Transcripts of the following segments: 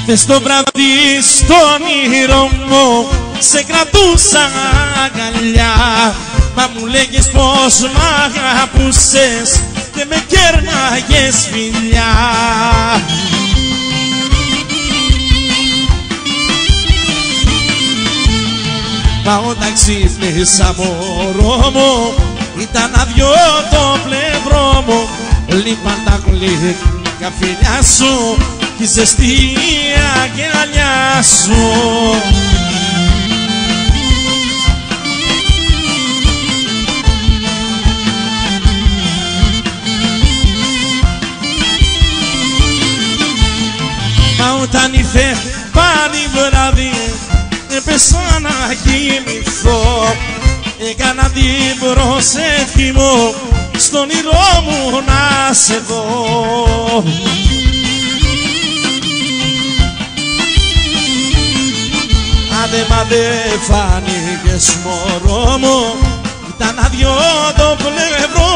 μες το βράδυ στον όνειρο μου σε κρατούσα αγκαλιά, μα μου λέγες πως μ' αγαπούσες και με κέρναγες φιλιά. Μα όταν ξύπνησα μωρό μου ήταν αδειό το πλευρό μου, λείπαν τα γλυκά φιλιά σου κι η ζεστή αγκαλιά σου. Μα όταν ήρθε πάλι βράδυ έπεσα να κοιμηθώ, έκανα την προσευχή μου στον όνειρό μου να σε δω. Άντε μα δε φάνηκες μωρό μου, ήταν αδειό το πλευρό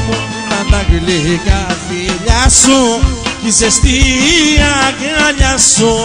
μου, ήταν τα γλυκά φιλιά σου κι η ζεστή αγκαλιά σου.